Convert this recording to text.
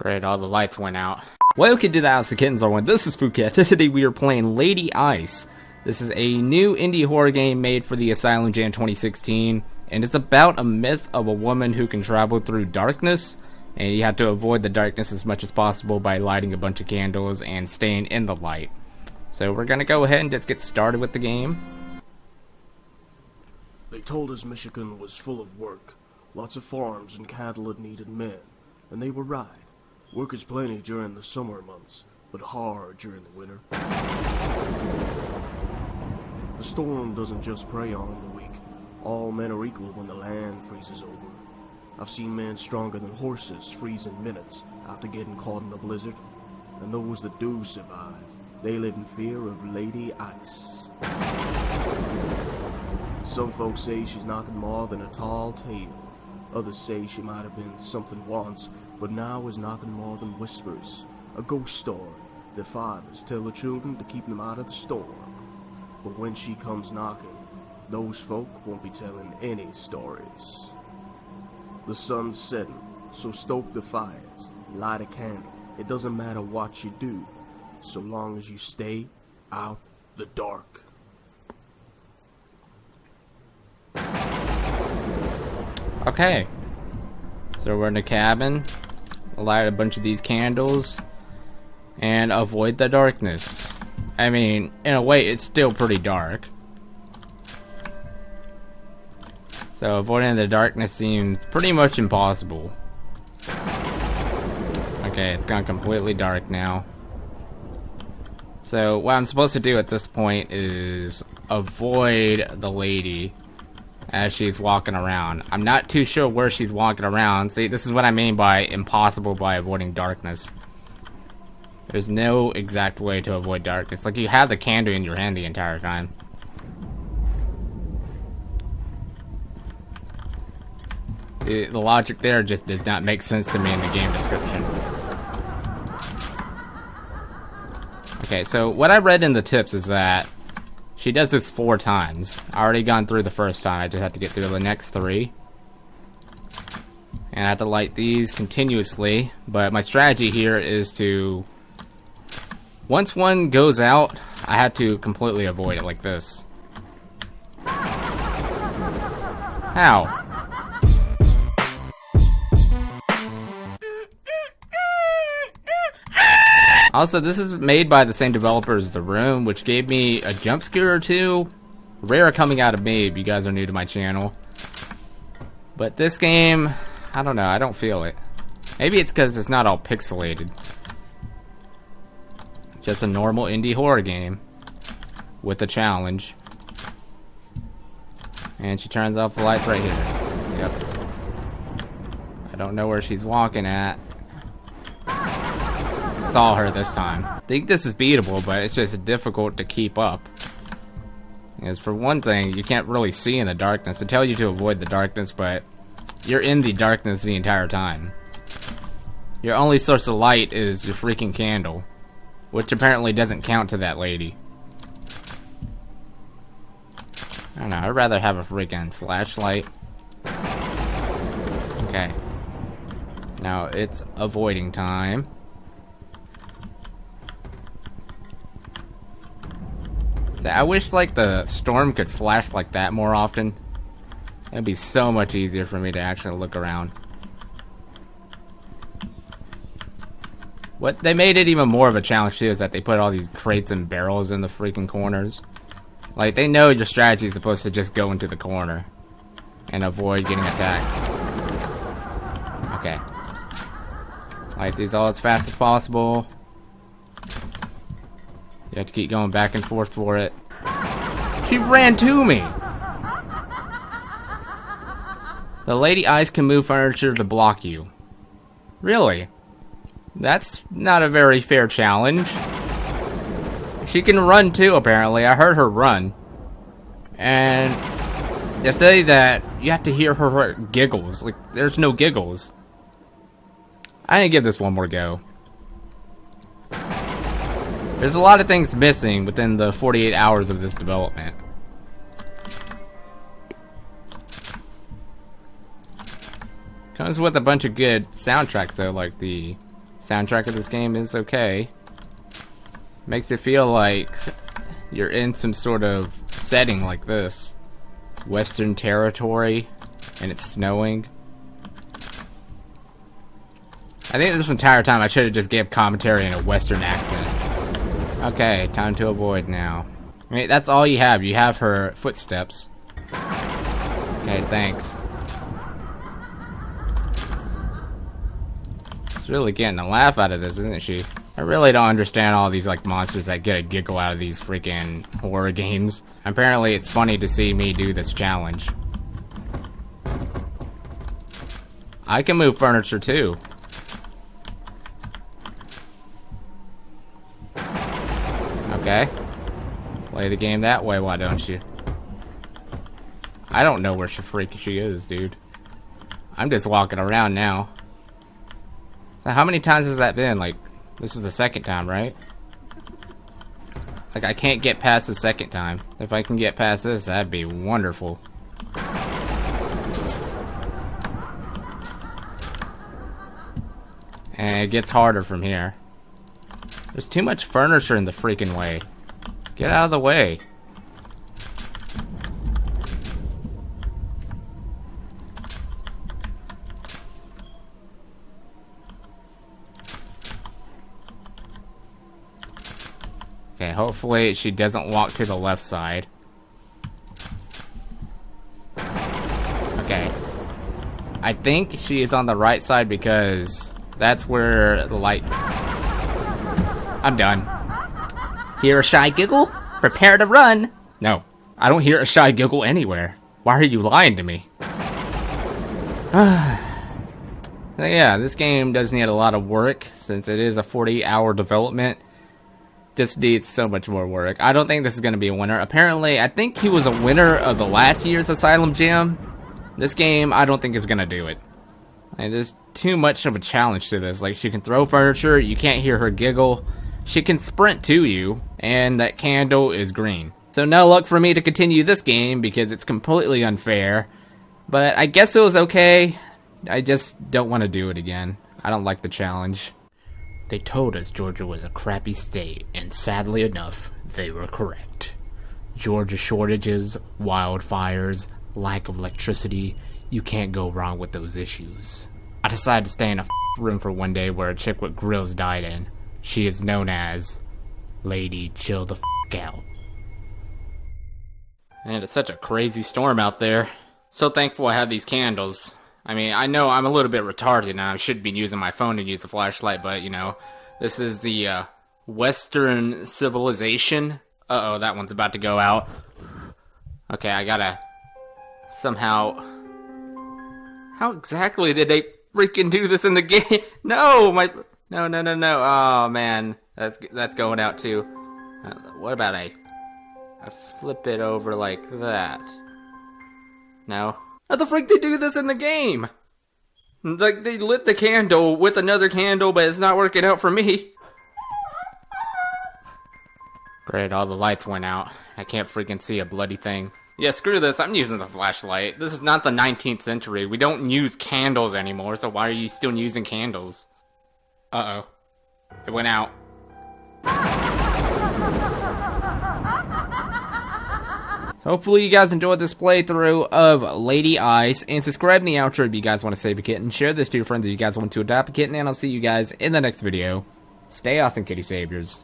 Great, all the lights went out. Welcome to the House of Kittens, everyone. This is Phuket. Today we are playing Lady Ice. This is a new indie horror game made for the Asylum Jam 2016, and it's about a myth of a woman who can travel through darkness, and you have to avoid the darkness as much as possible by lighting a bunch of candles and staying in the light. So we're gonna go ahead and just get started with the game. They told us Michigan was full of work. Lots of farms and cattle that needed men. And they were right. Work is plenty during the summer months, but hard during the winter. The storm doesn't just prey on the weak. All men are equal when the land freezes over. I've seen men stronger than horses freeze in minutes after getting caught in a blizzard. And those that do survive, they live in fear of Lady Ice. Some folks say she's nothing more than a tall tale. Others say she might have been something once, but now is nothing more than whispers. A ghost story that fathers tell the children to keep them out of the storm. But when she comes knocking, those folk won't be telling any stories. The sun's setting, so stoke the fires, light a candle. It doesn't matter what you do, so long as you stay out the dark. Okay, so we're in a cabin, light a bunch of these candles, and avoid the darkness. I mean, in a way, it's still pretty dark. So avoiding the darkness seems pretty much impossible. Okay, it's gone completely dark now. So what I'm supposed to do at this point is avoid the lady as she's walking around. I'm not too sure where she's walking around. See, this is what I mean by impossible by avoiding darkness. There's no exact way to avoid darkness. Like, you have the candle in your hand the entire time. The logic there just does not make sense to me in the game description. Okay, so what I read in the tips is that she does this 4 times. I already gone through the first time. I just have to get through the next 3. And I have to light these continuously. But my strategy here is to... once one goes out, I have to completely avoid it like this. How? Also, this is made by the same developer as The Room, which gave me a jump scare or two. Rare coming out of me if you guys are new to my channel. But this game, I don't know, I don't feel it. Maybe it's because it's not all pixelated. It's just a normal indie horror game with a challenge. And she turns off the lights right here. Yep. I don't know where she's walking at. Saw her this time. I think this is beatable, but it's just difficult to keep up. Because for one thing, you can't really see in the darkness. It tells you to avoid the darkness, but you're in the darkness the entire time. Your only source of light is your freaking candle, which apparently doesn't count to that lady. I don't know, I'd rather have a freaking flashlight. Okay. Now it's avoiding time. I wish, like, the storm could flash like that more often. It'd be so much easier for me to actually look around. What they made it even more of a challenge too is that they put all these crates and barrels in the freaking corners. Like, they know your strategy is supposed to just go into the corner and avoid getting attacked. Okay. Light these all as fast as possible. You have to keep going back and forth for it. She ran to me! The Lady Ice can move furniture to block you. Really? That's not a very fair challenge. She can run too, apparently. I heard her run. And they say that you have to hear her giggles. Like, there's no giggles. I need to give this one more go. There's a lot of things missing within the 48 hours of this development. Comes with a bunch of good soundtracks though, like the Soundtrack of this game is okay. Makes it feel like you're in some sort of setting like this. Western territory, and it's snowing. I think this entire time I should have just gave commentary in a Western accent. Okay, time to avoid now. I mean, that's all you have. You have her footsteps. Okay, thanks. She's really getting a laugh out of this, isn't she? I really don't understand all these like monsters that get a giggle out of these freaking horror games. Apparently it's funny to see me do this challenge. I can move furniture too. Okay. Play the game that way, why don't you? I don't know where she is, dude. I'm just walking around now. So how many times has that been? Like, this is the second time, right? Like, I can't get past the second time. If I can get past this, that'd be wonderful. And it gets harder from here. There's too much furniture in the freaking way. Get out of the way. Okay, hopefully she doesn't walk to the left side. Okay. I think she is on the right side because that's where the light... I'm done. Hear a shy giggle? Prepare to run! No, I don't hear a shy giggle anywhere. Why are you lying to me? Yeah, this game does need a lot of work since it is a 40-hour development. Just needs so much more work. I don't think this is going to be a winner. Apparently, I think he was a winner of the last year's Asylum Jam. This game, I don't think is going to do it. Like, there's too much of a challenge to this. Like, she can throw furniture, you can't hear her giggle. She can sprint to you, and that candle is green. So no luck for me to continue this game because it's completely unfair. But I guess it was okay. I just don't want to do it again. I don't like the challenge. They told us Georgia was a crappy state, and sadly enough, they were correct. Georgia shortages, wildfires, lack of electricity, you can't go wrong with those issues. I decided to stay in a room for one day where a chick with grills died in. She is known as Lady Chill the Out. And it's such a crazy storm out there. So thankful I have these candles. I mean, I know I'm a little bit retarded and I should be using my phone to use a flashlight, but, you know, this is the Western civilization. Uh-oh, that one's about to go out. Okay, I gotta somehow... How exactly did they freaking do this in the game? No, my... No. Oh, man. That's going out, too. What about I flip it over like that? No. How the frick they do this in the game? Like, they lit the candle with another candle, but it's not working out for me. Great, all the lights went out. I can't freaking see a bloody thing. Yeah, screw this, I'm using the flashlight. This is not the 19th century. We don't use candles anymore, so why are you still using candles? Uh-oh. It went out. Hopefully you guys enjoyed this playthrough of Lady Ice, and subscribe in the outro if you guys want to save a kitten. Share this to your friends if you guys want to adopt a kitten, and I'll see you guys in the next video. Stay awesome, kitty saviors.